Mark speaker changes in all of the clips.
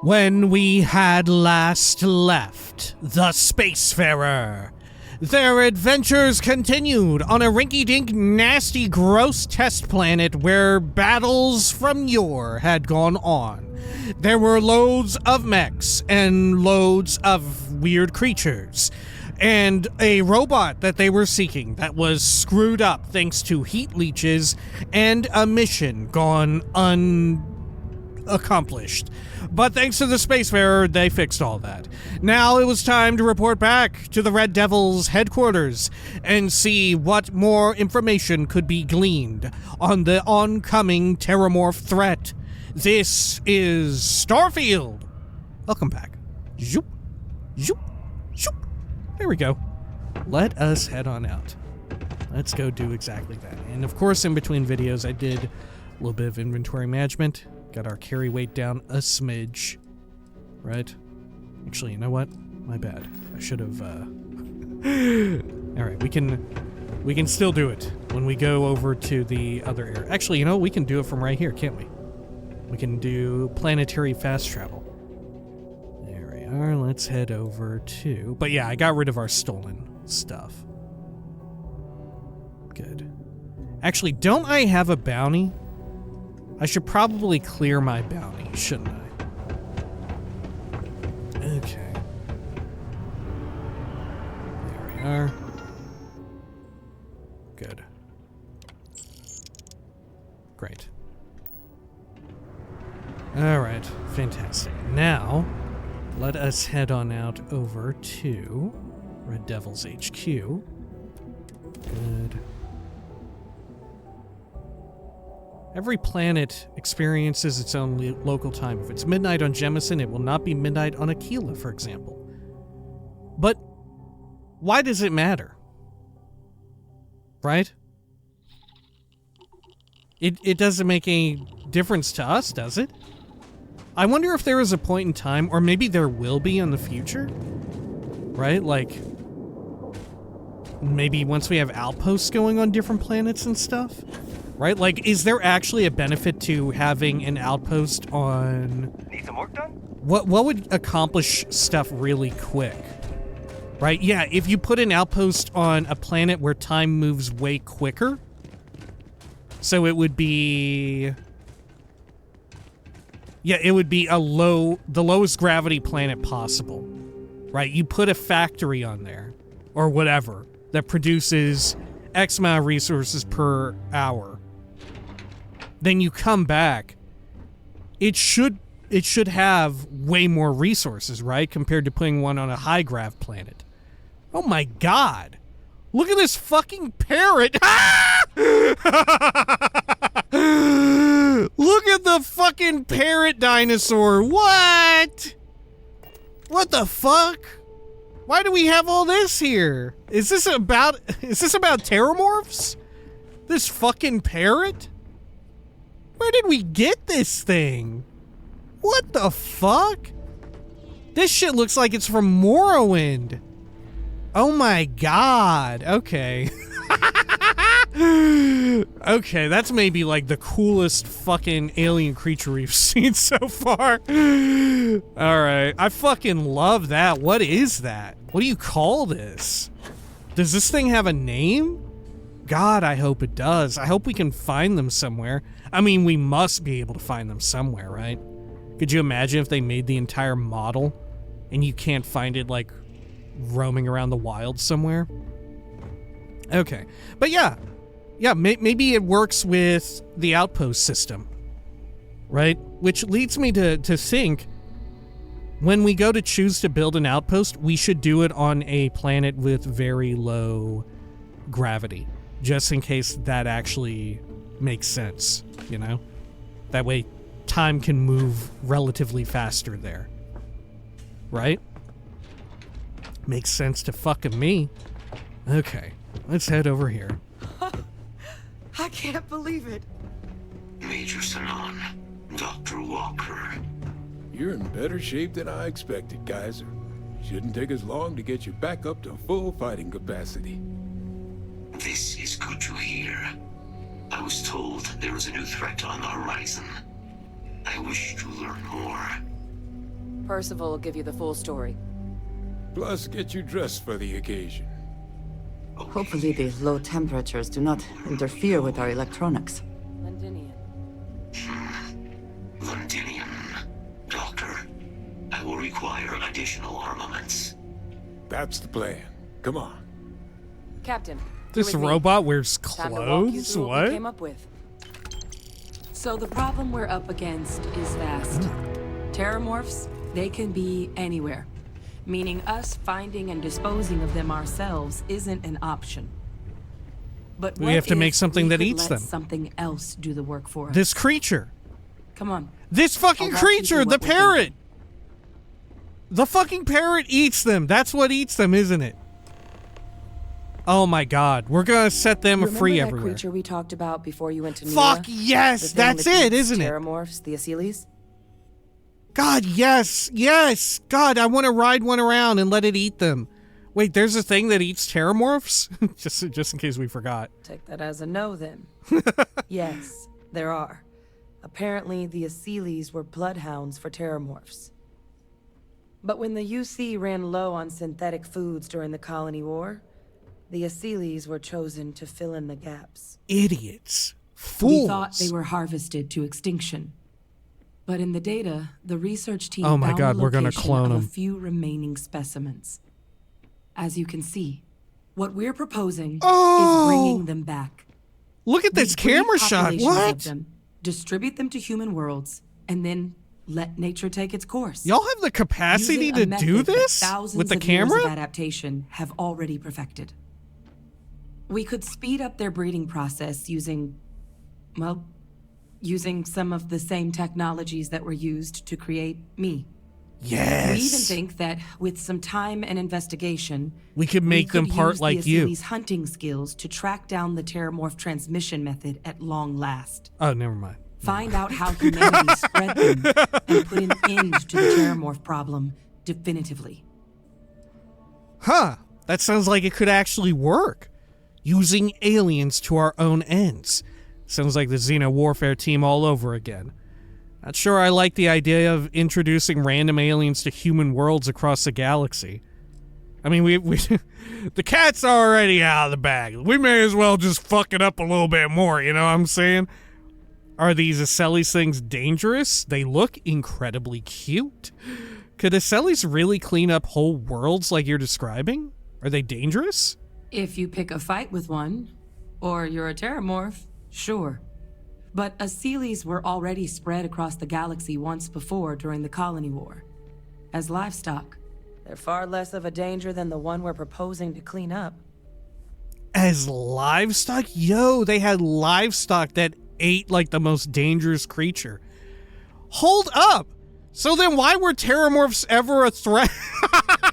Speaker 1: When we had last left the Spacefarer, their adventures continued on a rinky-dink, nasty, gross test planet where battles from yore had gone on. There were loads of mechs and loads of weird creatures, and a robot that they were seeking that was screwed up thanks to heat leeches and a mission gone unaccomplished. But thanks to the Spacefarer, they fixed all that. Now it was time to report back to the Red Devil's headquarters and see what more information could be gleaned on the oncoming terramorph threat. This is Starfield. Welcome back. Zoop, zoop, zoop. There we go. Let us head on out. Let's go do exactly that. And of course, in between videos, I did a little bit of inventory management. Got our carry weight down a smidge, right? Actually, you know what? My bad. I should have, All right, we can still do it when we go over to the other area. Actually, you know, we can do it from right here, can't we? We can do planetary fast travel. There we are. Let's head over to... But yeah, I got rid of our stolen stuff. Good. Actually, don't I have a bounty? I should probably clear my bounty, shouldn't I? Okay. There we are. Good. Great. Alright, fantastic. Now, let us head on out over to Red Devil's HQ. Good. Every planet experiences its own local time. If it's midnight on Jemison, it will not be midnight on Aquila, for example. But why does it matter? Right? It doesn't make any difference to us, does it? I wonder if there is a point in time, or maybe there will be in the future, right? Like, maybe once we have outposts going on different planets and stuff. Right? Like, is there actually a benefit to having an outpost on...
Speaker 2: Need some work done?
Speaker 1: What would accomplish stuff really quick? Right? Yeah, if you put an outpost on a planet where time moves way quicker, so it would be... Yeah, it would be the lowest gravity planet possible. Right? You put a factory on there, or whatever, that produces X amount of resources per hour. Then you come back, it should have way more resources, right? Compared to putting one on a high grav planet. Oh my god. Look at this fucking parrot. Look at the fucking parrot dinosaur. What? What the fuck? Why do we have all this here? Is this about terramorphs? This fucking parrot? Where did we get this thing? What the fuck? This shit looks like it's from Morrowind. Oh my god. Okay. Okay, that's maybe like the coolest fucking alien creature we've seen so far. Alright, I fucking love that. What is that? What do you call this? Does this thing have a name? God, I hope it does. I hope we can find them somewhere. I mean, we must be able to find them somewhere, right? Could you imagine if they made the entire model and you can't find it, like, roaming around the wild somewhere? Okay. But yeah. Yeah, maybe it works with the outpost system, right? Which leads me to think, when we go to choose to build an outpost, we should do it on a planet with very low gravity. Just in case that actually makes sense, you know? That way, time can move relatively faster there. Right? Makes sense to fucking me. Okay, let's head over here.
Speaker 3: I can't believe it.
Speaker 4: Major Sanon, Dr. Walker.
Speaker 5: You're in better shape than I expected, Kaiser. Shouldn't take us long to get you back up to full fighting capacity.
Speaker 4: This is good to hear. I was told there was a new threat on the horizon. I wish to learn more.
Speaker 3: Percival will give you the full story.
Speaker 5: Plus, get you dressed for the occasion.
Speaker 2: Hopefully the low temperatures do not interfere with our electronics.
Speaker 3: Londinian.
Speaker 4: Londinium. Doctor, I will require additional armaments.
Speaker 5: That's the plan. Come on.
Speaker 3: Captain.
Speaker 1: This
Speaker 3: you're with me.
Speaker 1: robot wears
Speaker 3: Time to walk you
Speaker 1: clothes?
Speaker 3: through what we
Speaker 1: What?
Speaker 3: came up with.
Speaker 6: So the problem we're up against is vast. Terramorphs, they can be anywhere. Meaning us finding and disposing of them ourselves isn't an option. But
Speaker 1: We
Speaker 6: what
Speaker 1: have to make
Speaker 6: if
Speaker 1: something
Speaker 6: we
Speaker 1: that
Speaker 6: could
Speaker 1: eats
Speaker 6: let
Speaker 1: them?
Speaker 6: something else do the work for us?
Speaker 1: This creature.
Speaker 6: Come on.
Speaker 1: This fucking
Speaker 6: I'll walk you
Speaker 1: creature,
Speaker 6: through
Speaker 1: the
Speaker 6: what we're
Speaker 1: parrot.
Speaker 6: thinking.
Speaker 1: The fucking parrot eats them. That's what eats them, isn't it? Oh my god. We're gonna set them
Speaker 3: Remember
Speaker 1: free
Speaker 3: that
Speaker 1: everywhere.
Speaker 3: creature we talked about before you went to
Speaker 1: Fuck
Speaker 3: Nina?
Speaker 1: yes,
Speaker 3: The thing
Speaker 1: that's
Speaker 3: that
Speaker 1: it,
Speaker 3: eats
Speaker 1: isn't it?
Speaker 3: Terramorphs, the Aceles?
Speaker 1: God, yes, yes. God, I want to ride one around and let it eat them. Wait, there's a thing that eats terramorphs? just in case we forgot.
Speaker 3: Take that as a no, then. Yes, there are. Apparently, the Aceles were bloodhounds for Terramorphs. But when the UC ran low on synthetic foods during the Colony War, the Aceles were chosen to fill in the gaps.
Speaker 1: Idiots. Fools.
Speaker 6: We thought they were harvested to extinction. But in the data, the research team
Speaker 1: Oh my
Speaker 6: found
Speaker 1: God,
Speaker 6: the
Speaker 1: we're gonna
Speaker 6: location
Speaker 1: clone
Speaker 6: of
Speaker 1: 'em.
Speaker 6: a few remaining specimens. As you can see, what we're proposing
Speaker 1: Oh!
Speaker 6: is bringing them back.
Speaker 1: Look at this
Speaker 6: We breed
Speaker 1: camera shot.
Speaker 6: populations of
Speaker 1: What?
Speaker 6: them, distribute them to human worlds, and then let nature take its course.
Speaker 1: Y'all have the capacity
Speaker 6: Using a
Speaker 1: to do
Speaker 6: method that
Speaker 1: this
Speaker 6: thousands
Speaker 1: with the
Speaker 6: of years
Speaker 1: camera?
Speaker 6: of adaptation have already perfected. We could speed up their breeding process using some of the same technologies that were used to create me.
Speaker 1: Yes.
Speaker 6: We even think that with some time and investigation,
Speaker 1: We could make them
Speaker 6: could
Speaker 1: part
Speaker 6: use
Speaker 1: like
Speaker 6: the
Speaker 1: you.
Speaker 6: Aceles' hunting skills to track down the Terramorph transmission method at long last.
Speaker 1: Oh, never mind.
Speaker 6: Find out how humanity spread them and put an end to the Terramorph problem definitively.
Speaker 1: Huh. That sounds like it could actually work. Using aliens to our own ends. Sounds like the Xeno Warfare team all over again. Not sure I like the idea of introducing random aliens to human worlds across the galaxy. I mean, we the cat's already out of the bag. We may as well just fuck it up a little bit more, you know what I'm saying? Are these Aceles things dangerous? They look incredibly cute. Could Aceles really clean up whole worlds like you're describing? Are they dangerous?
Speaker 6: If you pick a fight with one, or you're a Terramorph, sure. But Aceles were already spread across the galaxy once before during the Colony War. As livestock.
Speaker 3: They're far less of a danger than the one we're proposing to clean up.
Speaker 1: As livestock? Yo, they had livestock that ate like the most dangerous creature. Hold up! So then why were Terramorphs ever a threat?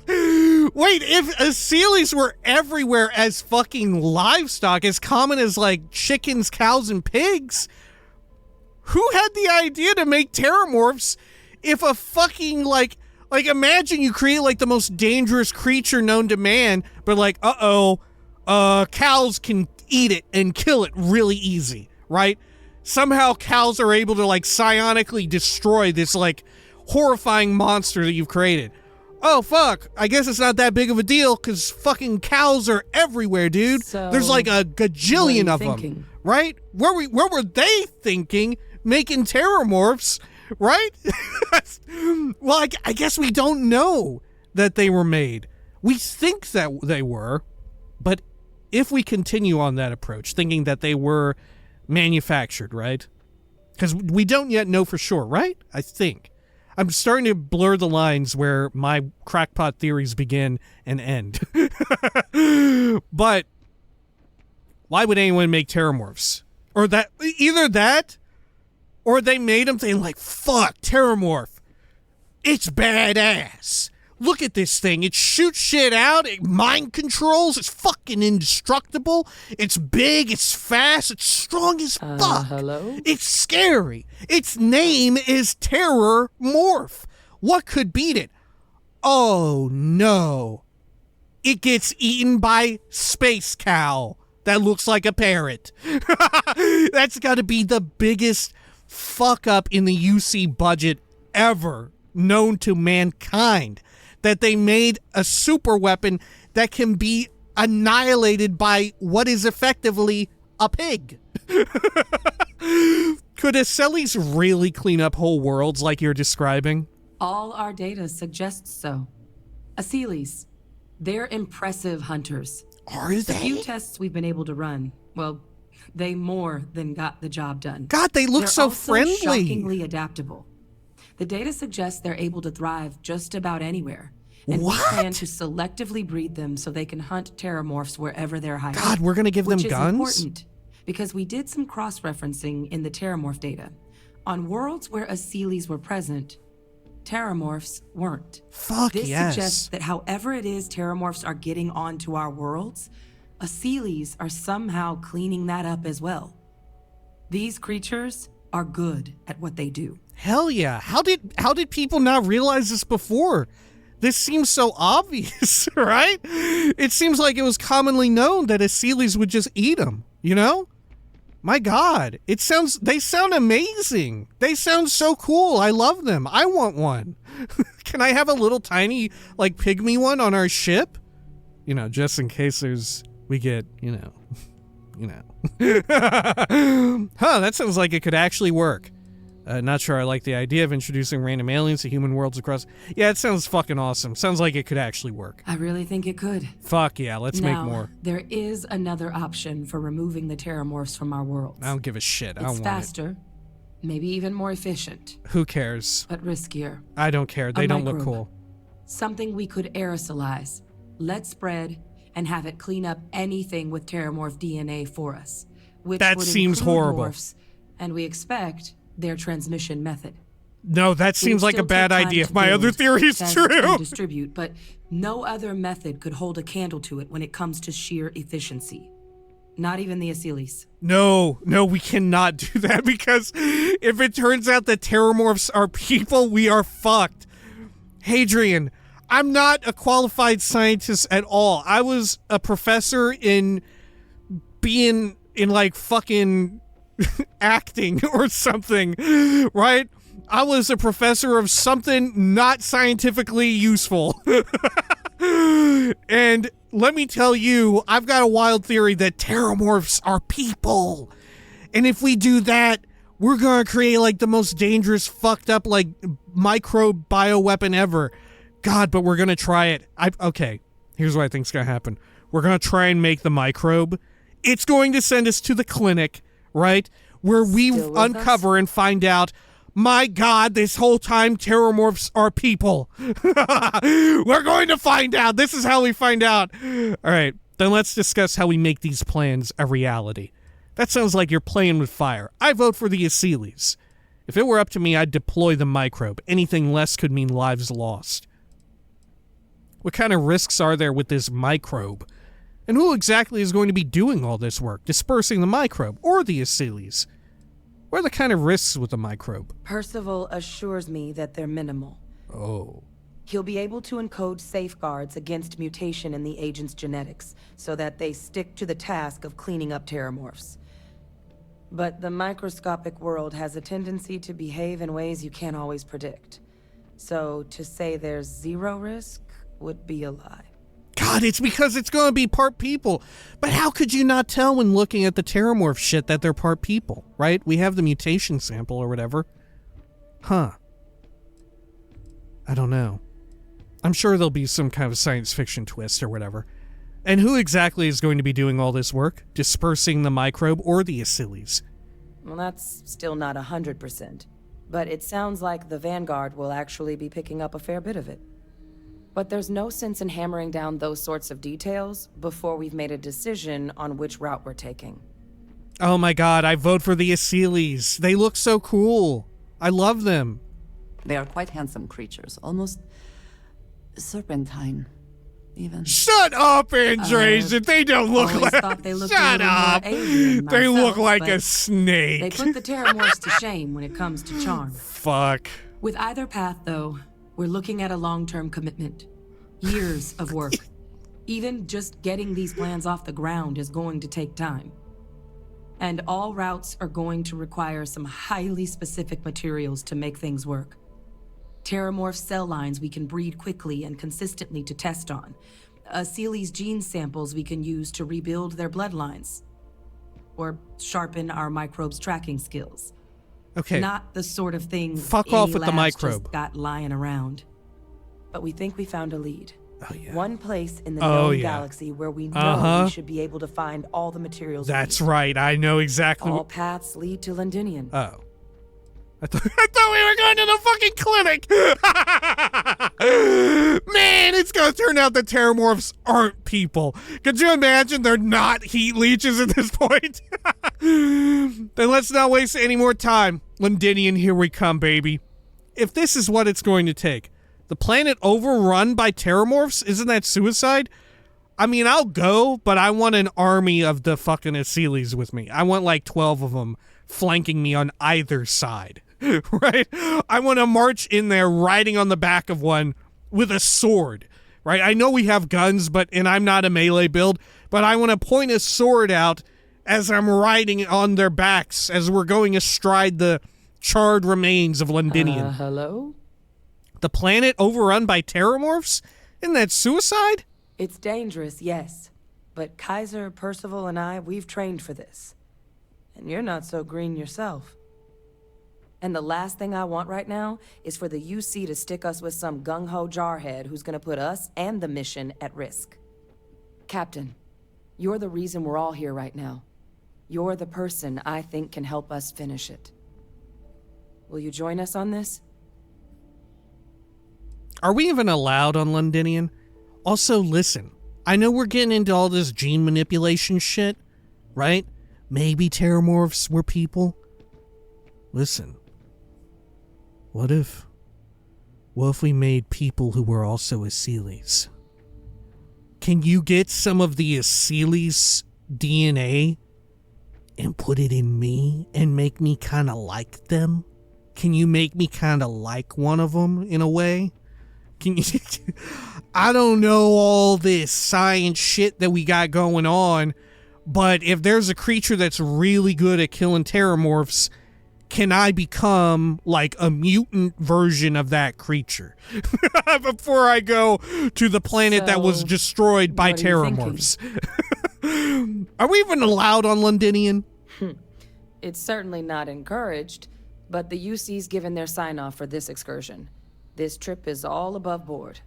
Speaker 1: Wait, if Aceles were everywhere as fucking livestock, as common as like chickens, cows, and pigs, who had the idea to make Terramorphs if a fucking like imagine you create like the most dangerous creature known to man, but like, cows can eat it and kill it really easy, right? Somehow cows are able to like psionically destroy this like horrifying monster that you've created. Oh fuck, I guess it's not that big of a deal because fucking cows are everywhere, dude.
Speaker 6: So,
Speaker 1: there's like a gajillion of
Speaker 6: thinking?
Speaker 1: them, right? Where were they thinking making Terramorphs, right? Well, I guess we don't know that they were made. We think that they were, but if we continue on that approach, thinking that they were manufactured, right? Because we don't yet know for sure, right? I think. I'm starting to blur the lines where my crackpot theories begin and end. But why would anyone make Terramorphs? Or that, either that, or they made them thinking like, fuck, Terramorph. It's badass. Look at this thing. It shoots shit out. It mind controls. It's fucking indestructible. It's big. It's fast. It's strong as fuck.
Speaker 3: Hello?
Speaker 1: It's scary. Its name is Terror Morph. What could beat it? Oh no. It gets eaten by Space Cow that looks like a parrot. That's got to be the biggest fuck up in the UC budget ever. known to mankind. That they made a super weapon that can be annihilated by what is effectively a pig. Could Aceles really clean up whole worlds like you're describing?
Speaker 6: All our data suggests so. Aceles, they're impressive hunters.
Speaker 1: Are
Speaker 6: The
Speaker 1: they?
Speaker 6: few tests we've been able to run, well, they more than got the job done.
Speaker 1: God, they look
Speaker 6: They're
Speaker 1: so
Speaker 6: also
Speaker 1: friendly.
Speaker 6: shockingly adaptable. The data suggests they're able to thrive just about anywhere. And
Speaker 1: What?
Speaker 6: we plan to selectively breed them so they can hunt terramorphs wherever they're hiding.
Speaker 1: God, we're gonna give them
Speaker 6: Which is
Speaker 1: guns?
Speaker 6: important, because we did some cross-referencing in the terramorph data. On worlds where Aceles were present, terramorphs weren't.
Speaker 1: Fuck
Speaker 6: This
Speaker 1: yes.
Speaker 6: suggests that however it is terramorphs are getting onto our worlds, Aceles are somehow cleaning that up as well. These creatures are good at what they do.
Speaker 1: Hell yeah. How did people not realize this before? This seems so obvious, right? It seems like it was commonly known that Aceles would just eat them, you know? My God, they sound amazing. They sound so cool. I love them. I want one. Can I have a little tiny, like, pygmy one on our ship? You know, just in case we get, you know. Huh, that sounds like it could actually work. Not sure I like the idea of introducing random aliens to human worlds across. Yeah, it sounds fucking awesome. Sounds like it could actually work.
Speaker 6: I really think it could.
Speaker 1: Fuck yeah, let's make
Speaker 6: Now,
Speaker 1: more.
Speaker 6: there is another option for removing the terramorphs from our worlds.
Speaker 1: I don't give a shit. I
Speaker 6: It's
Speaker 1: don't want
Speaker 6: faster, maybe even more efficient,
Speaker 1: it. Who cares?
Speaker 6: but riskier.
Speaker 1: I don't care. They don't look
Speaker 6: microbe.
Speaker 1: cool.
Speaker 6: Something we could aerosolize, let spread, and have it clean up anything with terramorph DNA for us. Which
Speaker 1: That
Speaker 6: would
Speaker 1: seems
Speaker 6: include
Speaker 1: horrible.
Speaker 6: morphs, and we expect their transmission method.
Speaker 1: No, that
Speaker 6: It would
Speaker 1: seems like a
Speaker 6: still
Speaker 1: bad
Speaker 6: take time
Speaker 1: idea if
Speaker 6: to
Speaker 1: my other
Speaker 6: build,
Speaker 1: theory is
Speaker 6: test,
Speaker 1: true.
Speaker 6: and distribute, but no other method could hold a candle to it when it comes to sheer efficiency. Not even the Aceles.
Speaker 1: No, we cannot do that because if it turns out that terramorphs are people, we are fucked. Hadrian, I'm not a qualified scientist at all. I was a professor in being in like fucking acting or something, right? I was a professor of something not scientifically useful. And let me tell you, I've got a wild theory that terramorphs are people. And if we do that, we're gonna create like the most dangerous, fucked up, like microbe bioweapon ever. God, but we're gonna try it. Okay, here's what I think's gonna happen. We're gonna try and make the microbe. It's going to send us to the clinic, right? Where we
Speaker 3: Still with
Speaker 1: uncover and find out, my God, this whole time terramorphs are people. We're going to find out. This is how we find out. All right, then let's discuss how we make these plans a reality. That sounds like you're playing with fire. I vote for the Aceles. If it were up to me, I'd deploy the microbe. Anything less could mean lives lost. What kind of risks are there with this microbe? And who exactly is going to be doing all this work, dispersing the microbe or the Aceles? What are the kind of risks with the microbe?
Speaker 3: Percival assures me that they're minimal.
Speaker 1: Oh.
Speaker 3: He'll be able to encode safeguards against mutation in the agent's genetics, so that they stick to the task of cleaning up terramorphs. But the microscopic world has a tendency to behave in ways you can't always predict. So to say there's zero risk would be a lie.
Speaker 1: God, it's because it's going to be part people. But how could you not tell when looking at the terramorph shit that they're part people, right? We have the mutation sample or whatever. Huh. I don't know. I'm sure there'll be some kind of science fiction twist or whatever. And who exactly is going to be doing all this work? Dispersing the microbe or the Aceles?
Speaker 3: Well, that's still not 100%. But it sounds like the Vanguard will actually be picking up a fair bit of it. But there's no sense in hammering down those sorts of details before we've made a decision on which route we're taking.
Speaker 1: Oh my God, I vote for the Aceles. They look so cool. I love them.
Speaker 2: They are quite handsome creatures, almost serpentine, even.
Speaker 1: Shut up, Andreja. They don't look
Speaker 6: always
Speaker 1: like...
Speaker 6: thought they looked a
Speaker 1: Shut
Speaker 6: little more
Speaker 1: up.
Speaker 6: alien
Speaker 1: They look
Speaker 6: myself,
Speaker 1: like
Speaker 6: but
Speaker 1: a
Speaker 6: They
Speaker 1: snake.
Speaker 6: put the terramorphs to shame when it comes to charm.
Speaker 1: Fuck.
Speaker 6: With either path, though, we're looking at a long-term commitment. Years of work. Even just getting these plans off the ground is going to take time. And all routes are going to require some highly specific materials to make things work. Terramorph cell lines we can breed quickly and consistently to test on. Aceles gene samples we can use to rebuild their bloodlines. Or sharpen our microbes tracking skills.
Speaker 1: Okay.
Speaker 6: Not the sort of thing
Speaker 1: Fuck
Speaker 6: any
Speaker 1: off with the
Speaker 6: labs
Speaker 1: microbe.
Speaker 6: just got lying around.
Speaker 3: But we think we found a lead.
Speaker 1: Oh, yeah.
Speaker 3: One place in the
Speaker 1: Oh,
Speaker 3: known
Speaker 1: yeah.
Speaker 3: galaxy where we know we should be able to find all the materials.
Speaker 1: That's
Speaker 3: we need.
Speaker 1: right. I know exactly.
Speaker 3: All paths lead to Londinian.
Speaker 1: Oh. I thought we were going to the fucking clinic. Man, it's going to turn out that Terramorphs aren't people. Could you imagine they're not heat leeches at this point? Then let's not waste any more time. Londinian, here we come, baby. If this is what it's going to take, the planet overrun by Terramorphs, isn't that suicide? I mean, I'll go, but I want an army of the fucking Aceles with me. I want like 12 of them flanking me on either side. Right? I want to march in there riding on the back of one with a sword, right? I know we have guns, and I'm not a melee build, but I want to point a sword out as I'm riding on their backs as we're going astride the charred remains of Londinian.
Speaker 3: Hello?
Speaker 1: The planet overrun by Terramorphs? Isn't that suicide?
Speaker 3: It's dangerous, yes. But Kaiser, Percival, and I, we've trained for this. And you're not so green yourself. And the last thing I want right now is for the UC to stick us with some gung-ho jarhead who's gonna put us and the mission at risk. Captain, you're the reason we're all here right now. You're the person I think can help us finish it. Will you join us on this?
Speaker 1: Are we even allowed on Londinian? Also, listen, I know we're getting into all this gene manipulation shit, right? Maybe Terramorphs were people. Listen, what if we made people who were also Aceles? Can you get some of the Aceles DNA and put it in me and make me kind of like them? Can you make me kind of like one of them in a way? Can you? I don't know all this science shit that we got going on, but if there's a creature that's really good at killing Terramorphs, can I become like a mutant version of that creature before I go to the planet that was destroyed by
Speaker 3: what are you
Speaker 1: Terramorphs? Are we even allowed on Londinian?
Speaker 3: It's certainly not encouraged, but the UC's given their sign-off for this excursion. This trip is all above board.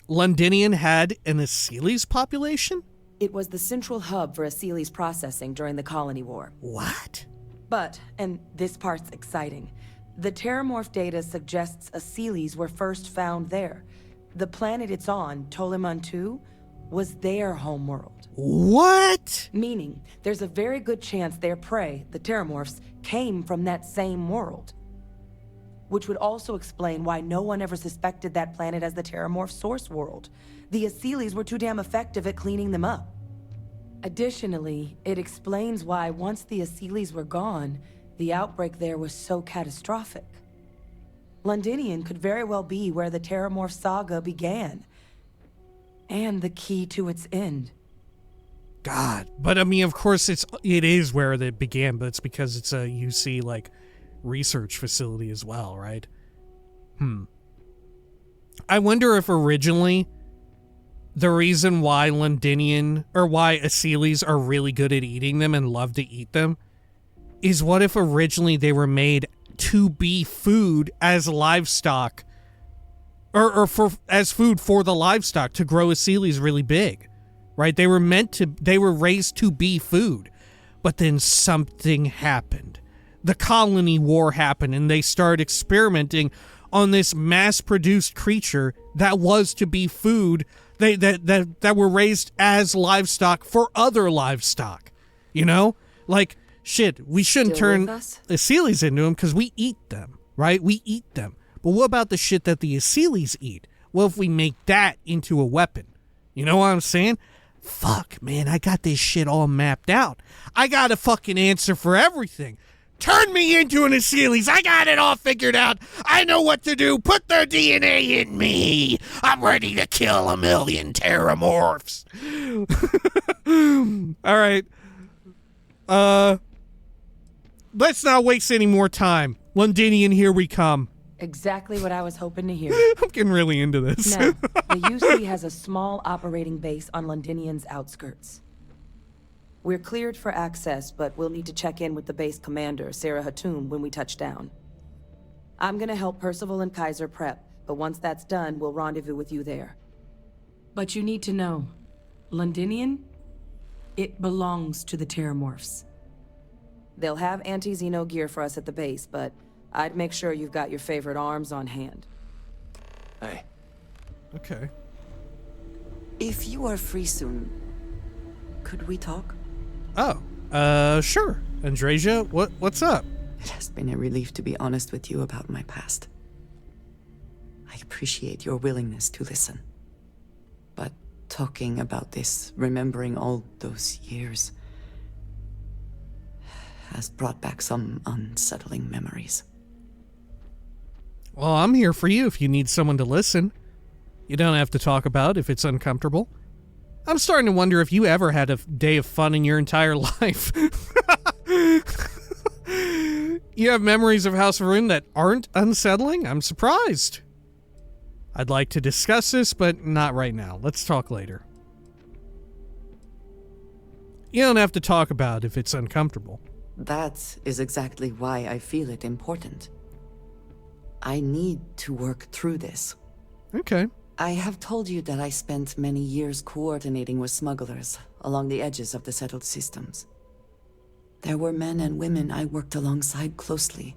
Speaker 1: Londinian had an Aceles population?
Speaker 3: It was the central hub for Aceles processing during the Colony War.
Speaker 1: What?
Speaker 3: But, and this part's exciting, the Terramorph data suggests Aceles were first found there. The planet it's on, Toliman 2, was their homeworld.
Speaker 1: What?
Speaker 3: Meaning, there's a very good chance their prey, the Terramorphs, came from that same world. Which would also explain why no one ever suspected that planet as the Terramorph source world. The Aceles were too damn effective at cleaning them up. Additionally, it explains why once the Aceles were gone, the outbreak there was so catastrophic. Londinian could very well be where the Terramorph saga began. And the key to its end.
Speaker 1: God. But I mean, of course, it is where it began, but it's because it's a UC, like, research facility as well, right? I wonder if originally the reason why Londinian, or why Aceles are really good at eating them and love to eat them, is what if originally they were made to be food as livestock, or as food for the livestock to grow Aceles really big, right? They were raised to be food, but then something happened. The colony war happened and they started experimenting on this mass-produced creature that was to be food that were raised as livestock for other livestock. You know? Like, shit, we shouldn't
Speaker 3: Still
Speaker 1: turn
Speaker 3: with us?
Speaker 1: Aceles into them because we eat them, right? We eat them. But what about the shit that the Aceles eat? Well, if we make that into a weapon? You know what I'm saying? Fuck, man, I got this shit all mapped out. I got a fucking answer for everything. Turn me into an Aceles. I got it all figured out. I know what to do. Put their DNA in me. I'm ready to kill 1,000,000 Terramorphs. All right. Let's not waste any more time. Londinian, here we come.
Speaker 3: Exactly what I was hoping to hear.
Speaker 1: I'm getting really into this.
Speaker 3: Now, the UC has a small operating base on Londinian's outskirts. We're cleared for access, but we'll need to check in with the base commander, Sarah Hatum, when we touch down. I'm gonna help Percival and Kaiser prep, but once that's done, we'll rendezvous with you there.
Speaker 6: But you need to know, Londinian, it belongs to the Terramorphs.
Speaker 3: They'll have anti-Xeno gear for us at the base, but I'd make sure you've got your favorite arms on hand.
Speaker 5: Hey,
Speaker 1: Okay.
Speaker 2: If you are free soon, could we talk?
Speaker 1: Oh, sure. Andreja, what's up?
Speaker 2: It has been a relief to be honest with you about my past. I appreciate your willingness to listen. But talking about this, remembering all those years, has brought back some unsettling memories.
Speaker 1: Well, I'm here for you if you need someone to listen. You don't have to talk about it if it's uncomfortable. I'm starting to wonder if you ever had a day of fun in your entire life. You have memories of House Varun that aren't unsettling? I'm surprised. I'd like to discuss this, but not right now. Let's talk later. You don't have to talk about it if it's uncomfortable.
Speaker 2: That is exactly why I feel it important. I need to work through this.
Speaker 1: Okay.
Speaker 2: I have told you that I spent many years coordinating with smugglers along the edges of the settled systems. There were men and women I worked alongside closely.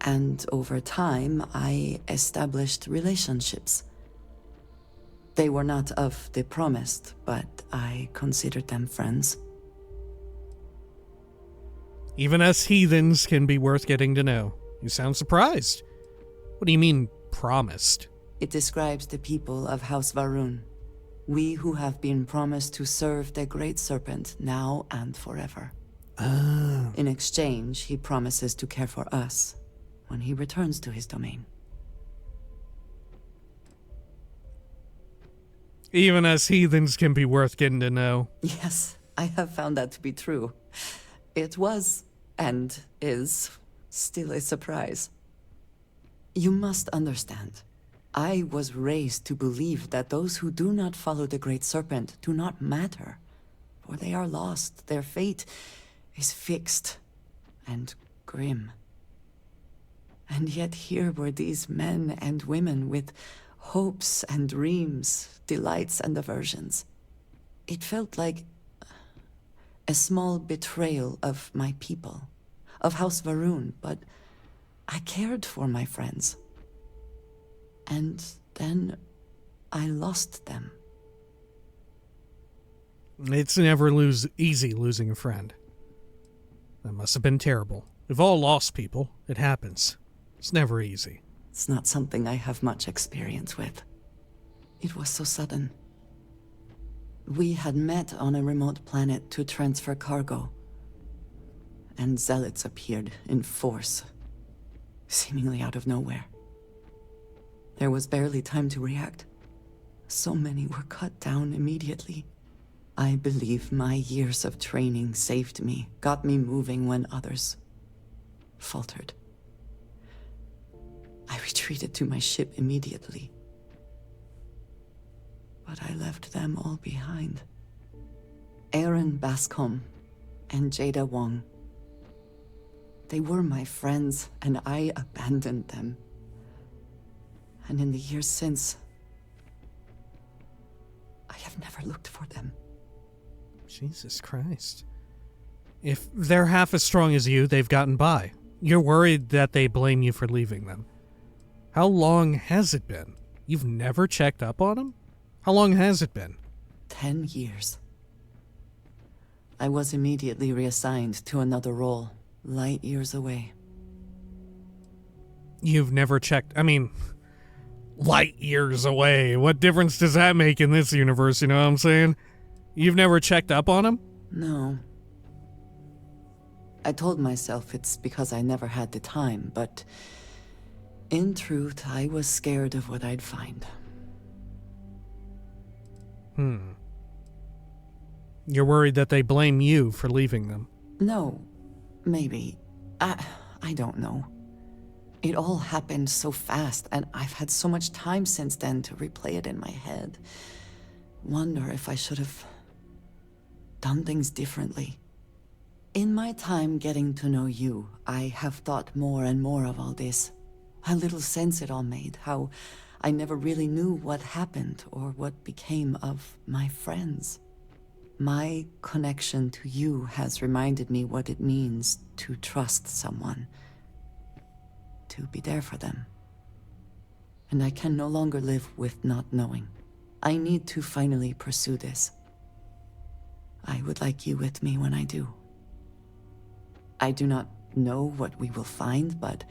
Speaker 2: And over time, I established relationships. They were not of the promised, but I considered them friends.
Speaker 1: Even us heathens can be worth getting to know. You sound surprised. What do you mean, promised?
Speaker 2: It describes the people of House Varun. We who have been promised to serve the Great Serpent now and forever. In exchange, he promises to care for us when he returns to his domain.
Speaker 1: Even us heathens can be worth getting to know.
Speaker 2: Yes, I have found that to be true. It was, and is, still a surprise. You must understand. I was raised to believe that those who do not follow the Great Serpent do not matter, for they are lost. Their fate is fixed and grim. And yet here were these men and women with hopes and dreams, delights and aversions. It felt like a small betrayal of my people, of House Varun, but I cared for my friends. And then I lost them.
Speaker 1: It's never easy losing a friend. That must have been terrible. We've all lost people. It happens. It's never easy.
Speaker 2: It's not something I have much experience with. It was so sudden. We had met on a remote planet to transfer cargo, and zealots appeared in force, seemingly out of nowhere. There was barely time to react. So many were cut down immediately. I believe my years of training saved me, got me moving when others faltered. I retreated to my ship immediately. But I left them all behind. Aaron Bascom and Jada Wong. They were my friends, and I abandoned them. And in the years since, I have never looked for them.
Speaker 1: Jesus Christ. If they're half as strong as you, they've gotten by. You're worried that they blame you for leaving them. How long has it been? You've never checked up on them? How long has it been?
Speaker 2: 10 years. I was immediately reassigned to another role, light years away.
Speaker 1: You've never checked... I mean, light years away. What difference does that make in this universe, you know what I'm saying? You've never checked up on them?
Speaker 2: No. I told myself it's because I never had the time, but in truth, I was scared of what I'd find.
Speaker 1: You're worried that they blame you for leaving them.
Speaker 2: No, maybe. I don't know. It all happened so fast, and I've had so much time since then to replay it in my head. Wonder if I should have done things differently. In my time getting to know you, I have thought more and more of all this. How little sense it all made, how I never really knew what happened or what became of my friends. My connection to you has reminded me what it means to trust someone, to be there for them. And I can no longer live with not knowing. I need to finally pursue this. I would like you with me when I do. I do not know what we will find, but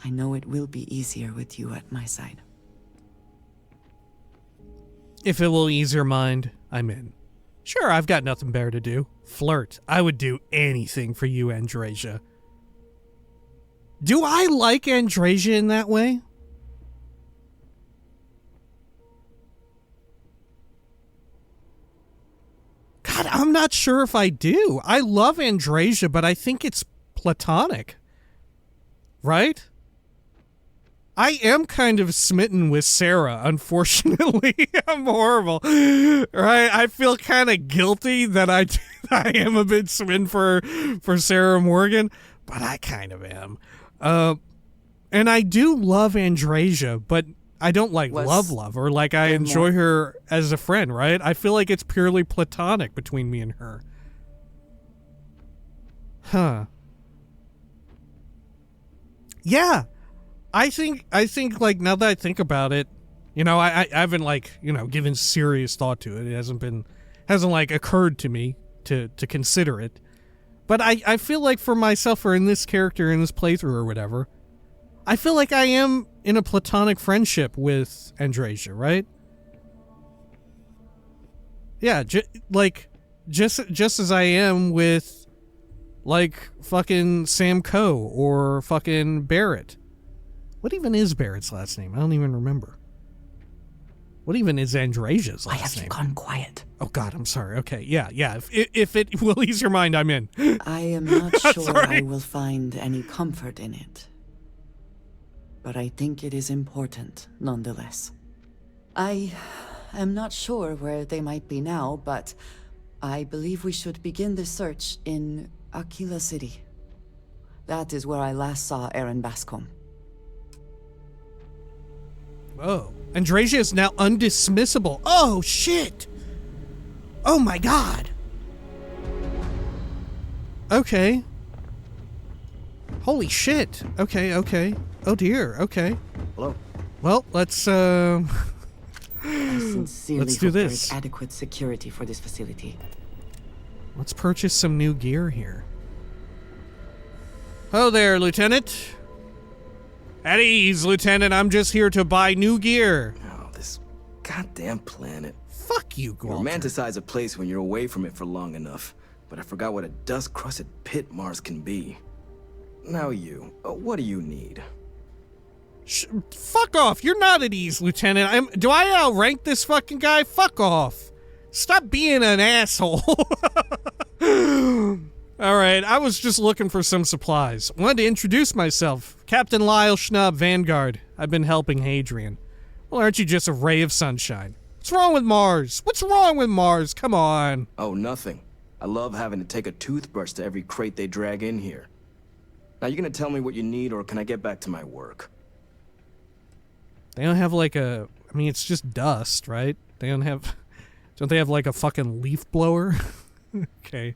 Speaker 2: I know it will be easier with you at my side.
Speaker 1: If it will ease your mind, I'm in. Sure, I've got nothing better to do. Flirt. I would do anything for you, Andreja. Do I like Andreja in that way? God, I'm not sure if I do. I love Andreja, but I think it's platonic. Right? I am kind of smitten with Sarah, unfortunately. I'm horrible. Right? I feel kind of guilty that I am a bit smitten for Sarah Morgan, but I kind of am. And I do love Andreja, but I don't like love her. Like, I enjoy her as a friend, right? I feel like it's purely platonic between me and her. Huh. Yeah. I think like, now that I think about it, you know, I haven't, like, you know, given serious thought to it. It hasn't like occurred to me to consider it. But I feel like for myself, or in this character, in this playthrough or whatever, I feel like I am in a platonic friendship with Andreja, right? Yeah, just as I am with, like, fucking Sam Coe or fucking Barrett. What even is Barrett's last name? I don't even remember. What even is Andreja's last name?
Speaker 2: Why have you gone quiet?
Speaker 1: Oh, God, I'm sorry. Okay, yeah. If it will ease your mind, I'm in.
Speaker 2: I am not sure I will find any comfort in it. But I think it is important, nonetheless. I am not sure where they might be now, but I believe we should begin the search in Aquila City. That is where I last saw Aaron Bascom.
Speaker 1: Oh, Andreja is now undismissible. Oh, shit. Oh, my God. Okay. Holy shit. Okay. Oh, dear. Okay.
Speaker 7: Hello.
Speaker 1: Well, let's
Speaker 2: I sincerely
Speaker 1: let's do
Speaker 2: hope there
Speaker 1: this.
Speaker 2: is adequate security for this facility.
Speaker 1: Let's purchase some new gear here. Oh there, Lieutenant. At ease, Lieutenant. I'm just here to buy new gear.
Speaker 7: Oh, this goddamn planet.
Speaker 1: Fuck you,
Speaker 7: You
Speaker 1: Gualter.
Speaker 7: romanticize a place when you're away from it for long enough, but I forgot what a dust-crusted pit Mars can be. Now you, what do you need?
Speaker 1: Fuck off. You're not at ease, Lieutenant. Do I outrank this fucking guy? Fuck off. Stop being an asshole. Alright, I was just looking for some supplies. Wanted to introduce myself. Captain Lyle Schnubb, Vanguard. I've been helping Hadrian. Well, aren't you just a ray of sunshine? What's wrong with Mars? What's wrong with Mars? Come on.
Speaker 7: Oh, nothing. I love having to take a toothbrush to every crate they drag in here. Now, you gonna tell me what you need, or can I get back to my work?
Speaker 1: They don't have like a... I mean, it's just dust, right? They don't have... Don't they have like a fucking leaf blower? Okay.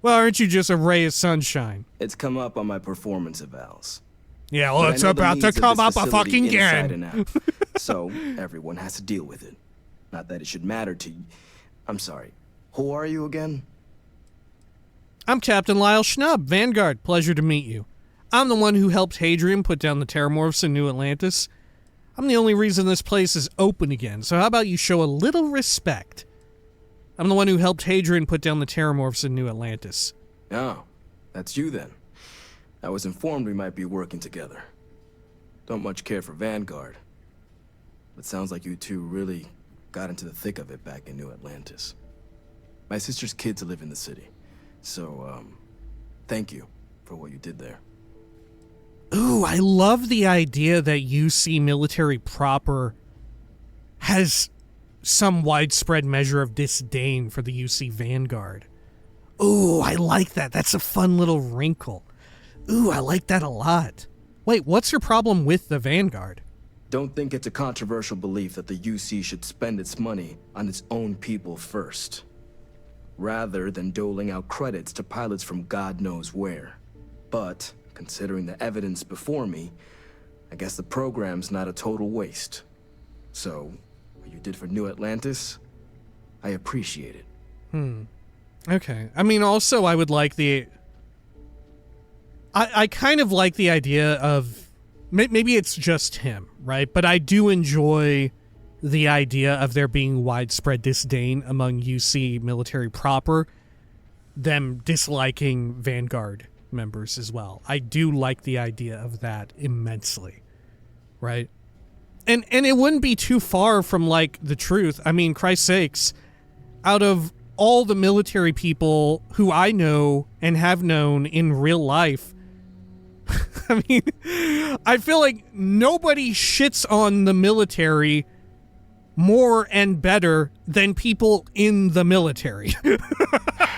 Speaker 1: Well, aren't you just a ray of sunshine?
Speaker 7: It's come up on my performance evals.
Speaker 1: Yeah, well,
Speaker 7: But I
Speaker 1: it's
Speaker 7: know the
Speaker 1: about to
Speaker 7: needs of
Speaker 1: come
Speaker 7: this
Speaker 1: up a
Speaker 7: facility
Speaker 1: fucking
Speaker 7: inside
Speaker 1: again.
Speaker 7: and out. So, everyone has to deal with it. Not that it should matter to you. I'm sorry. Who are you again?
Speaker 1: I'm Captain Lyle Schnubb, Vanguard. Pleasure to meet you. I'm the one who helped Hadrian put down the Terramorphs in New Atlantis. I'm the only reason this place is open again, so how about you show a little respect? I'm the one who helped Hadrian put down the Terramorphs in New Atlantis.
Speaker 7: Oh, that's you then. I was informed we might be working together. Don't much care for Vanguard. But sounds like you two really got into the thick of it back in New Atlantis. My sister's kids live in the city. So, thank you for what you did there.
Speaker 1: Ooh, I love the idea that UC military proper has some widespread measure of disdain for the UC Vanguard. Ooh, I like that. That's a fun little wrinkle. Ooh, I like that a lot. Wait, what's your problem with the Vanguard?
Speaker 7: Don't think it's a controversial belief that the UC should spend its money on its own people first, rather than doling out credits to pilots from God knows where. But, considering the evidence before me, I guess the program's not a total waste. So, what you did for New Atlantis, I appreciate it.
Speaker 1: Okay. I mean, also, I would like the... I kind of like the idea of... Maybe it's just him, right? But I do enjoy the idea of there being widespread disdain among UC military proper, them disliking Vanguard members as well. I do like the idea of that immensely, right? And it wouldn't be too far from, like, the truth. I mean, Christ's sakes, out of all the military people who I know and have known in real life, I mean, I feel like nobody shits on the military more and better than people in the military.
Speaker 7: I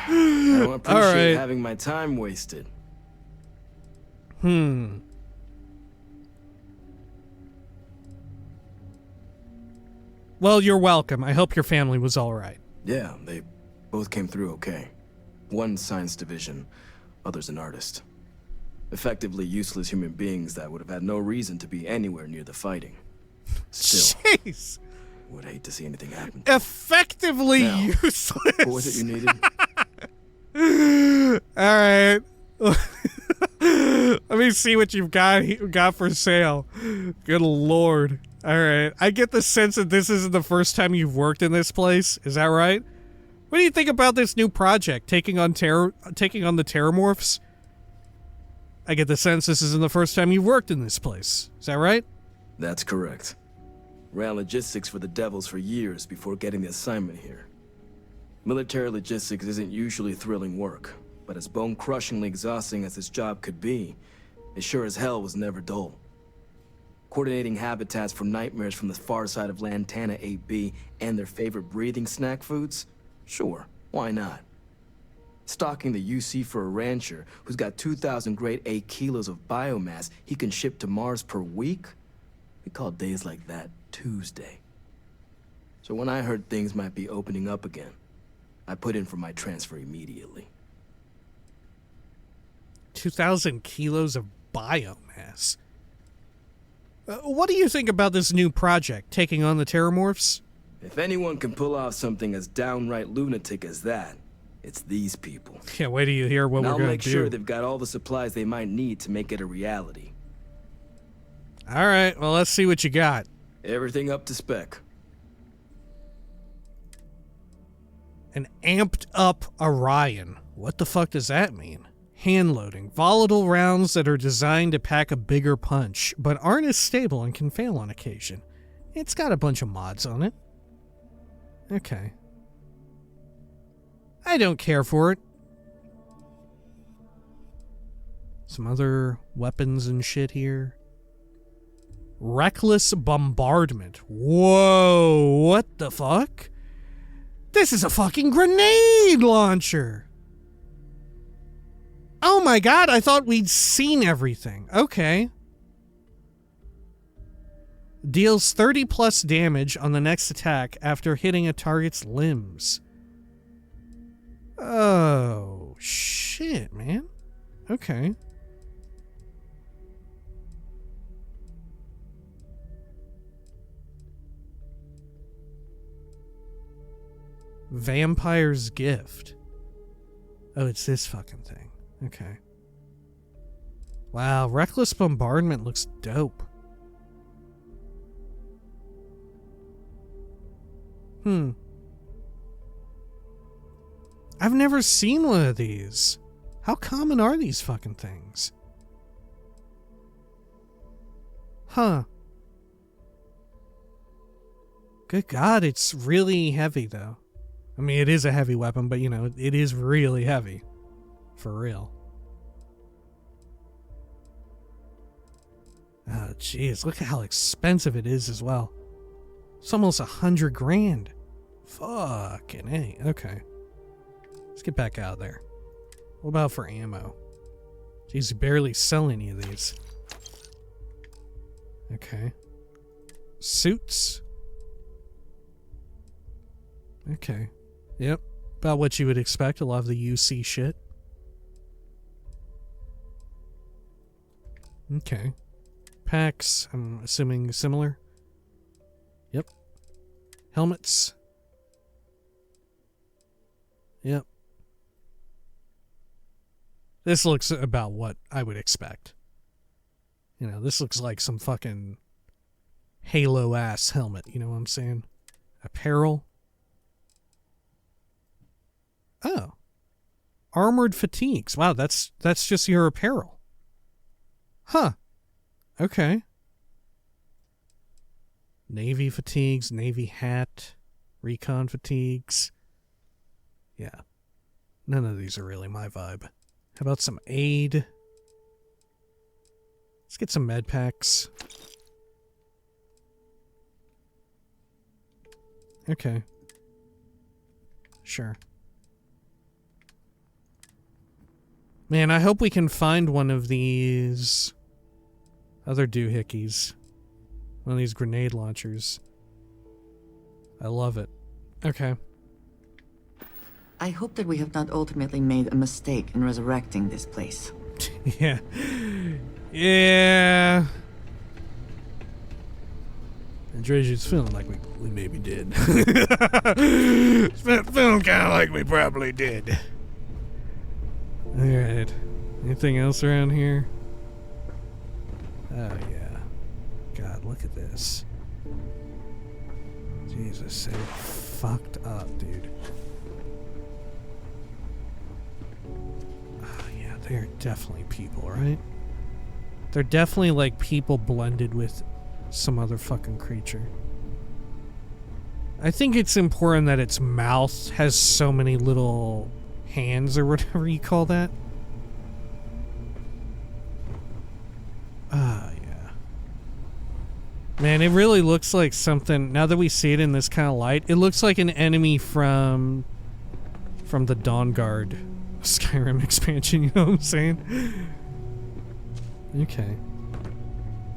Speaker 7: don't appreciate having my time wasted.
Speaker 1: Well, you're welcome. I hope your family was all right.
Speaker 7: Yeah, they both came through okay. One science division, others an artist. Effectively useless human beings that would have had no reason to be anywhere near the fighting. Still,
Speaker 1: Jeez.
Speaker 7: would hate to see anything happen.
Speaker 1: Effectively
Speaker 7: Now,
Speaker 1: useless.
Speaker 7: What was it you needed?
Speaker 1: All right. Let me see what you've got for sale. Good Lord. All right. I get the sense that this isn't the first time you've worked in this place. Is that right? What do you think about this new project, taking on the Terramorphs? I get the sense this isn't the first time you've worked in this place. Is that right?
Speaker 7: That's correct. Ran logistics for the Devils for years before getting the assignment here. Military logistics isn't usually thrilling work, but as bone-crushingly exhausting as this job could be, it sure as hell was never dull. Coordinating habitats for nightmares from the far side of Lantana 8B and their favorite breathing snack foods? Sure, why not? Stocking the UC for a rancher who's got 2,000 grade A kilos of biomass he can ship to Mars per week? We call days like that Tuesday. So when I heard things might be opening up again, I put in for my transfer immediately.
Speaker 1: 2,000 kilos of biomass. What do you think about this new project, taking on the Terramorphs?
Speaker 7: If anyone can pull off something as downright lunatic as that, it's these people.
Speaker 1: Yeah, wait till you hear what
Speaker 7: And
Speaker 1: we're
Speaker 7: I'll
Speaker 1: going
Speaker 7: make
Speaker 1: to do.
Speaker 7: sure they've got all the supplies they might need to make it a reality.
Speaker 1: All right, well, let's see what you got.
Speaker 7: Everything up to spec.
Speaker 1: An amped up Orion. What the fuck does that mean? Hand loading. Volatile rounds that are designed to pack a bigger punch, but aren't as stable and can fail on occasion. It's got a bunch of mods on it. Okay. I don't care for it. Some other weapons and shit here. Reckless bombardment. Whoa, what the fuck? This is a fucking grenade launcher. Oh my god, I thought we'd seen everything. Okay. Deals 30 plus damage on the next attack after hitting a target's limbs. Oh, shit, man. Okay. Vampire's Gift. Oh, it's this fucking thing. Okay. Wow, Reckless Bombardment looks dope. I've never seen one of these. How common are these fucking things? Huh. Good God, it's really heavy though. I mean, it is a heavy weapon, but you know, it is really heavy. For real. Oh, jeez. Look at how expensive it is as well. It's almost $100 grand. Fucking A. Okay. Let's get back out there. What about for ammo? Jeez, you barely sell any of these. Okay. Suits. Okay. Yep. About what you would expect. A lot of the UC shit. Okay. Packs, I'm assuming similar. Yep. Helmets. Yep. This looks about what I would expect. You know, this looks like some fucking Halo-ass helmet, you know what I'm saying? Apparel. Oh. Armored fatigues. Wow, that's just your apparel. Huh. Okay. Navy fatigues, Navy hat, recon fatigues. Yeah. None of these are really my vibe. How about some aid? Let's get some med packs. Okay. Sure. Man, I hope we can find one of these other doohickeys. One of these grenade launchers. I love it. Okay.
Speaker 2: I hope that we have not ultimately made a mistake in resurrecting this place.
Speaker 1: Yeah. Yeah. Andreja's feeling like we maybe did. It's feeling kind of like we probably did. Alright. Anything else around here? Oh, yeah. God, look at this. Jesus, they fucked up, dude. Oh, yeah, they're definitely people, right? They're definitely like people blended with some other fucking creature. I think it's important that its mouth has so many little hands or whatever you call that. Ah, yeah. Man, it really looks like something, now that we see it in this kind of light, it looks like an enemy from the Dawn Guard Skyrim expansion, you know what I'm saying? Okay.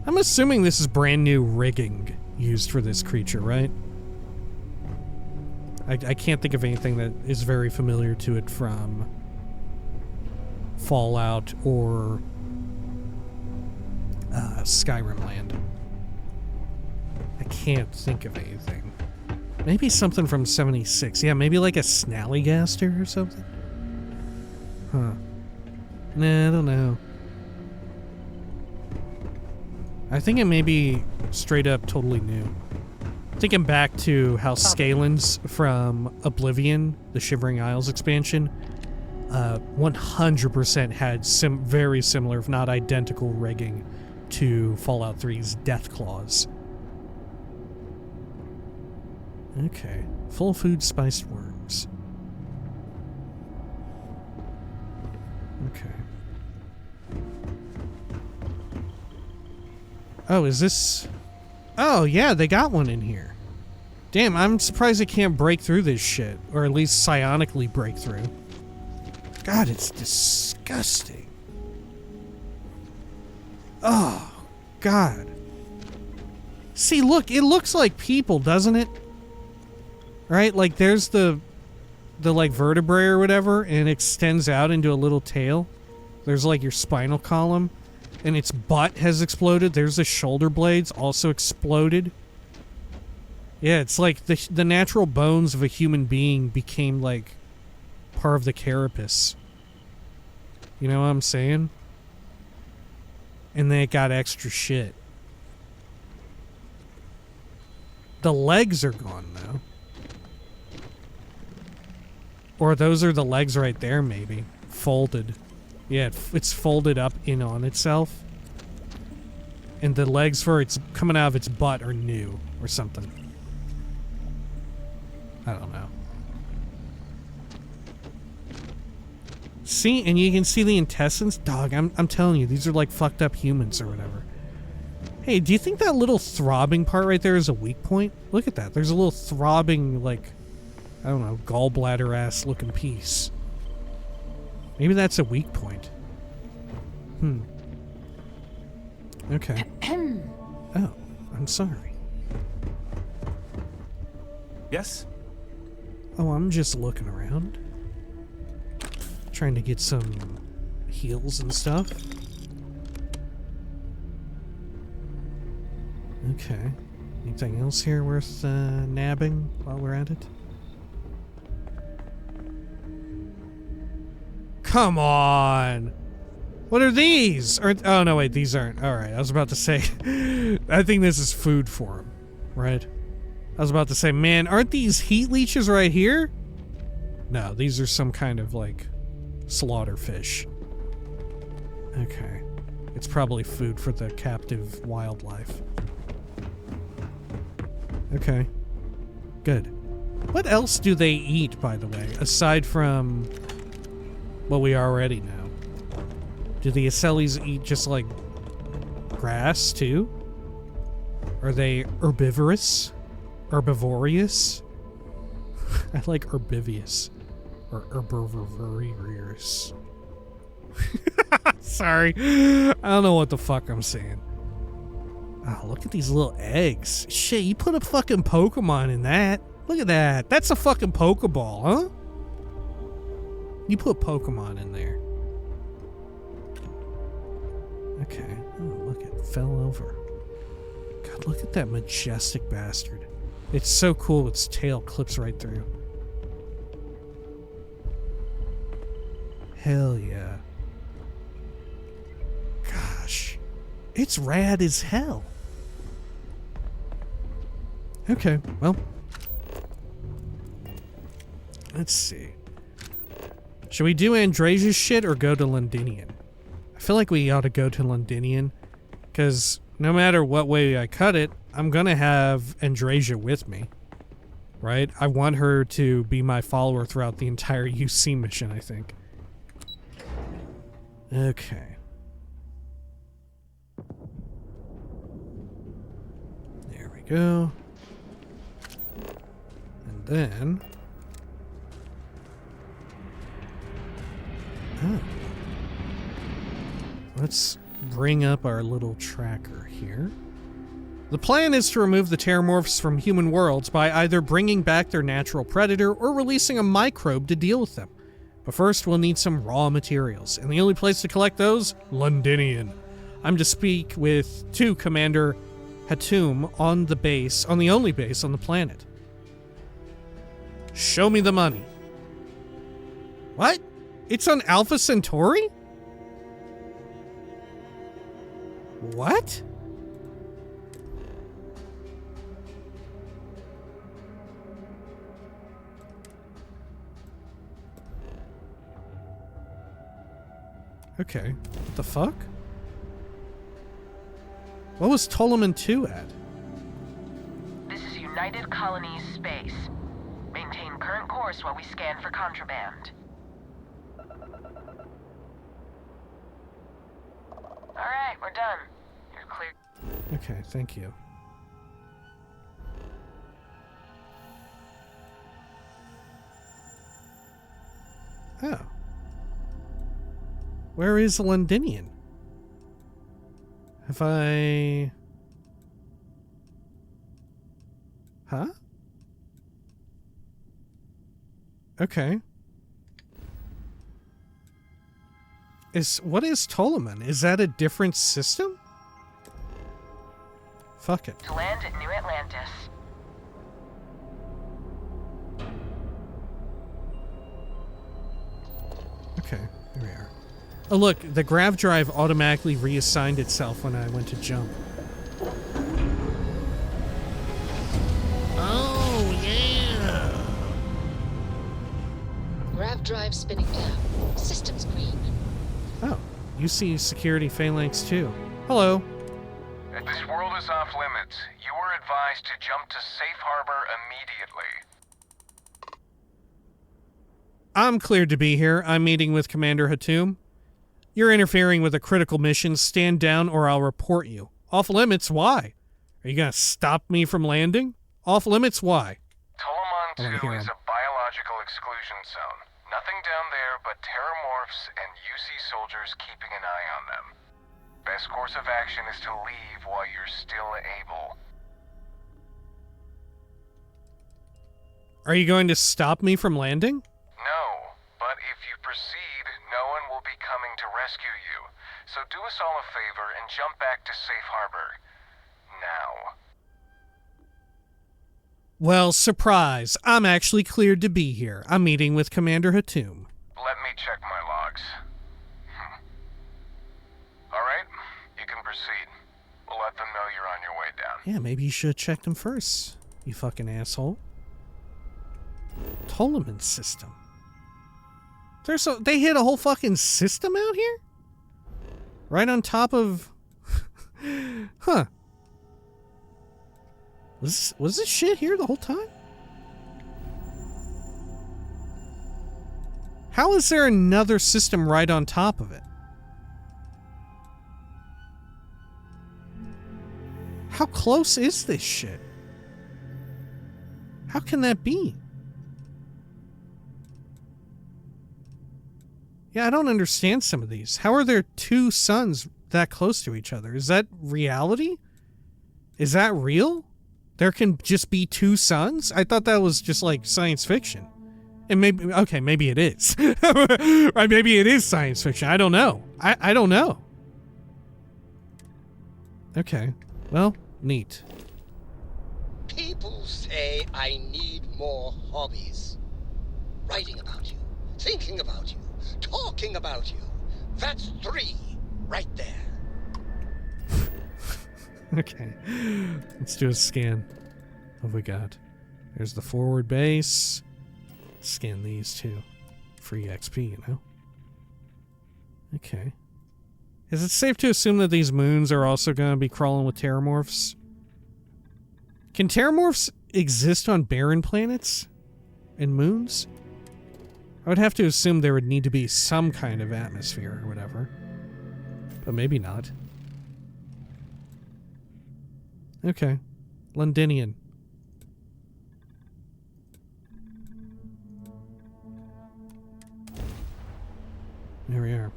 Speaker 1: I'm assuming this is brand new rigging used for this creature, right? I can't think of anything that is very familiar to it from Fallout or Skyrim land. I can't think of anything. Maybe something from 76. Yeah, maybe like a Snallygaster or something? Huh. Nah, I don't know. I think it may be straight up totally new. Thinking back to how Scalens from Oblivion, the Shivering Isles expansion, 100% had very similar, if not identical, rigging to Fallout 3's Deathclaws. Okay. Full food spiced worms. Okay. Oh, is this... Oh, yeah, they got one in here. Damn, I'm surprised it can't break through this shit. Or at least psionically break through. God, it's disgusting. Oh, God. See, look, it looks like people, doesn't it? Right? Like, there's the like, vertebrae or whatever, and it extends out into a little tail. There's, like, your spinal column. And its butt has exploded. There's the shoulder blades also exploded. Yeah, it's like the natural bones of a human being became like part of the carapace. You know what I'm saying? And then it got extra shit. The legs are gone though. Or those are the legs right there maybe. Folded. Yeah, it's folded up in on itself. And the legs for it's coming out of its butt are new or something. I don't know. See, and you can see the intestines. Dog, I'm telling you, these are like fucked up humans or whatever. Hey, do you think that little throbbing part right there is a weak point? Look at that. There's a little throbbing, like, I don't know, gallbladder-ass looking piece. Maybe that's a weak point. Okay. Oh, I'm sorry.
Speaker 8: Yes?
Speaker 1: Oh, I'm just looking around. Trying to get some heals and stuff. Okay. Anything else here worth nabbing while we're at it? Come on! What are these? Oh, no, wait, these aren't. Alright, I was about to say, I think this is food for them, right? I was about to say, man, aren't these heat leeches right here? No, these are some kind of, like, slaughter fish. Okay. It's probably food for the captive wildlife. Okay. Good. What else do they eat, by the way, aside from what we already know? Do the Aceles eat just, like, grass, too? Are they herbivorous? Herbivorous? I like herbivorous. Or herbivorous. Sorry. I don't know what the fuck I'm saying. Oh, look at these little eggs. Shit, you put a fucking Pokemon in that. Look at that. That's a fucking Pokeball, huh? You put Pokemon in there. Okay. Oh, look, it fell over. God, look at that majestic bastard. It's so cool, its tail clips right through. Hell yeah. Gosh. It's rad as hell. Okay, well. Let's see. Should we do Andreja's shit or go to Londinian? I feel like we ought to go to Londinian, because no matter what way I cut it, I'm gonna have Andreja with me, right? I want her to be my follower throughout the entire UC mission, I think. Okay. There we go. And then... Oh. Let's bring up our little tracker here. The plan is to remove the Terramorphs from human worlds by either bringing back their natural predator or releasing a microbe to deal with them. But first, we'll need some raw materials, and the only place to collect those? Londinian. I'm to speak to Commander Hatum on the base, on the only base on the planet. Show me the money. What? It's on Alpha Centauri? What? Okay. What the fuck? What was Ptolemy 2 at?
Speaker 9: This is United Colonies space. Maintain current course while we scan for contraband. Alright, we're done. You're clear.
Speaker 1: Okay, thank you. Oh. Where is Londinian? Have I... Huh? Okay. What is Ptolemy? Is that a different system? Fuck it.
Speaker 9: To land at New Atlantis.
Speaker 1: Okay, here we are. Oh look, the grav drive automatically reassigned itself when I went to jump. Oh, yeah!
Speaker 10: Grav drive spinning down. Systems green.
Speaker 1: Oh, you see security phalanx too. Hello.
Speaker 11: This world is off limits. You are advised to jump to safe harbor immediately.
Speaker 1: I'm cleared to be here. I'm meeting with Commander Hatum. You're interfering with a critical mission. Stand down or I'll report you. Off limits? Why? Are you gonna stop me from landing? Off limits? Why?
Speaker 11: Tolomon 2 is a biological exclusion zone. Nothing down there but terramorphs and UC soldiers keeping an eye on them. Best course of action is to leave while you're still able.
Speaker 1: Are you going to stop me from landing?
Speaker 11: No, but if you proceed, no one will be coming to rescue you. So do us all a favor and jump back to Safe Harbor. Now.
Speaker 1: Well, surprise. I'm actually cleared to be here. I'm meeting with Commander Hatum.
Speaker 11: Let me check my logs. All right, you can proceed. We'll let them know you're on your way down.
Speaker 1: Yeah, maybe you should have checked him first, you fucking asshole. Ptolemy system. They hit a whole fucking system out here? Right on top of... Huh. Was this shit here the whole time? How is there another system right on top of it? How close is this shit? How can that be? Yeah, I don't understand some of these. How are there two suns that close to each other? Is that reality? Is that real? There can just be two suns? I thought that was just like science fiction. And maybe, okay, maybe it is. Right, maybe it is science fiction. I don't know. I don't know. Okay, well, neat.
Speaker 8: People say I need more hobbies. Writing about you, thinking about you, talking about you. That's 3 right there.
Speaker 1: Okay, let's do a scan. What have we got? There's the forward base. Scan these two. Free XP, you know? Okay. Is it safe to assume that these moons are also going to be crawling with terramorphs? Can terramorphs exist on barren planets and moons? I would have to assume there would need to be some kind of atmosphere or whatever. But maybe not. Okay. Londinian. There we are.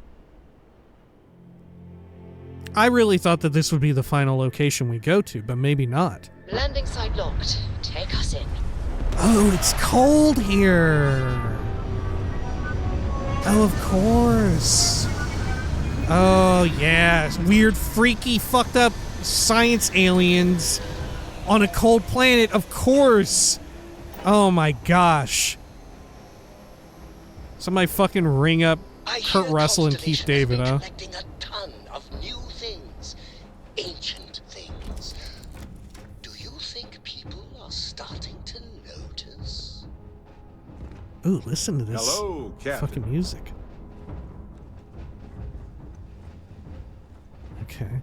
Speaker 1: I really thought that this would be the final location we go to, but maybe not.
Speaker 10: Landing site locked. Take us in.
Speaker 1: Oh, it's cold here. Oh, of course. Oh, yeah. Weird, freaky, fucked up science aliens on a cold planet, of course. Oh my gosh. Somebody fucking ring up Kurt Russell and Keith David, huh?
Speaker 8: Collecting a ton of new things, ancient things. Do you think people are starting to notice?
Speaker 1: Ooh, listen to this.
Speaker 5: Hello, Captain.
Speaker 1: Fucking music. Okay.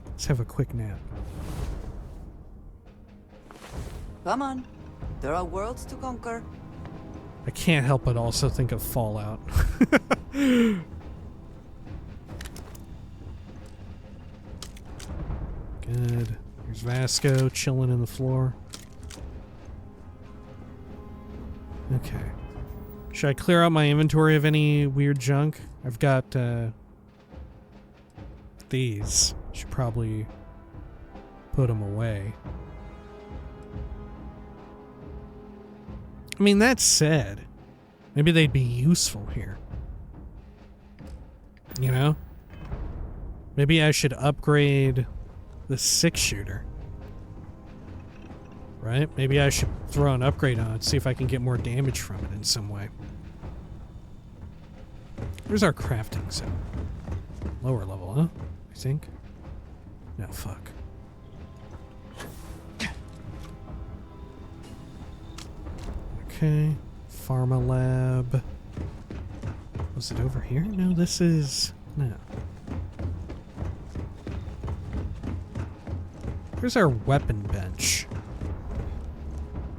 Speaker 1: Let's have a quick nap.
Speaker 2: Come on. There are worlds to conquer.
Speaker 1: I can't help but also think of Fallout. Good. Here's Vasco chilling in the floor. Okay. Should I clear out my inventory of any weird junk? I've got these. Should probably put them away. I mean, that said, maybe they'd be useful here. You know? Maybe I should upgrade the 6-shooter. Right? Maybe I should throw an upgrade on it, see if I can get more damage from it in some way. Where's our crafting zone? Lower level, huh? I think. No, fuck. Okay. Pharma lab. Was it over here? No, this is... No. Where's our weapon bench?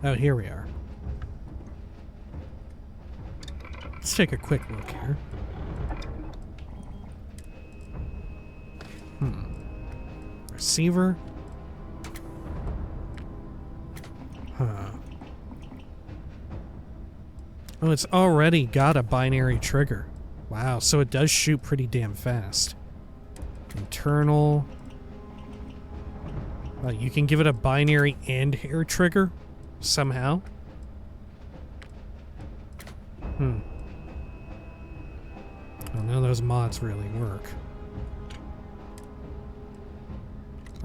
Speaker 1: Oh, here we are. Let's take a quick look here. Receiver. Huh. Oh, it's already got a binary trigger. Wow, so it does shoot pretty damn fast. Internal. You can give it a binary and hair trigger somehow. Oh, none of those mods really work.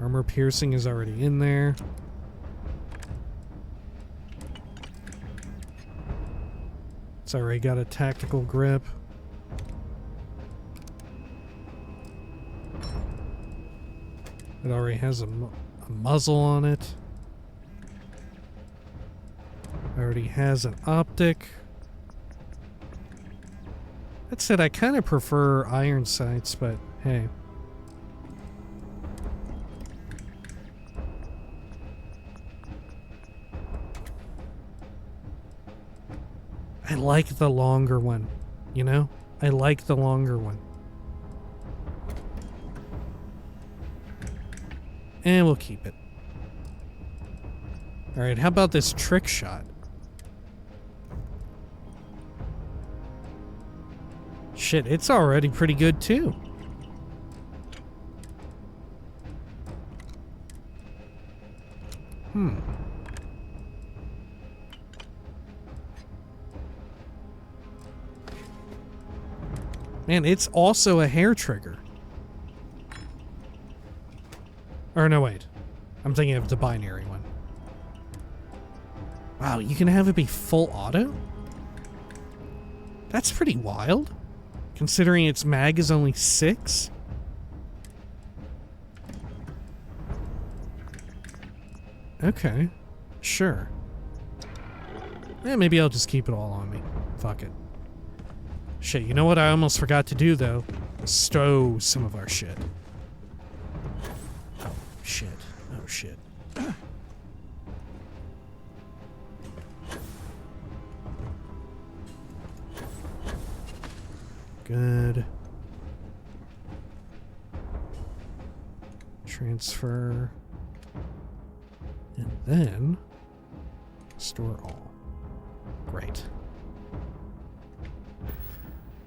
Speaker 1: Armor piercing is already in there. It's already got a tactical grip. It already has a muzzle on it. Already has an optic. That said, I kind of prefer iron sights, but hey. I like the longer one, you know? I like the longer one. And we'll keep it. Alright, how about this trick shot? Shit, it's already pretty good too. Man, it's also a hair trigger. Or no, wait. I'm thinking of the binary one. Wow, you can have it be full auto? That's pretty wild. Considering its mag is only 6? Okay. Sure. Maybe I'll just keep it all on me. Fuck it. Shit, you know what I almost forgot to do, though? Stow some of our shit. Oh, shit. Oh, shit. Good. Transfer. And then store all. Great.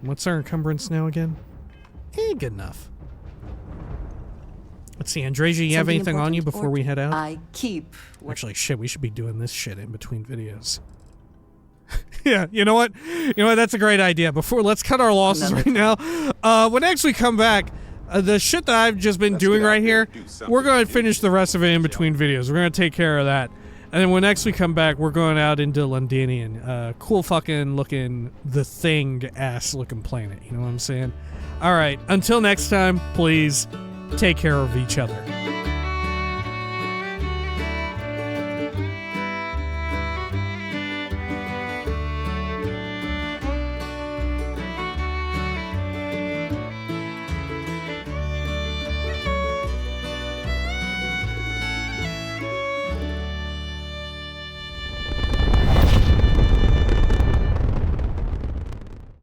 Speaker 1: What's our encumbrance now again? Good enough. Let's see, Andreja, you have anything on you before we head out?
Speaker 2: I keep...
Speaker 1: Actually, shit, we should be doing this shit in between videos. Yeah, you know what? You know what? That's a great idea. Let's cut our losses right now. When next we come back, the shit that I've just been doing right here, we're going to finish the rest of it in between videos. We're going to take care of that. And then when next we come back, we're going out into Londinian. Cool fucking looking, the thing ass looking planet. You know what I'm saying? All right. Until next time, please take care of each other.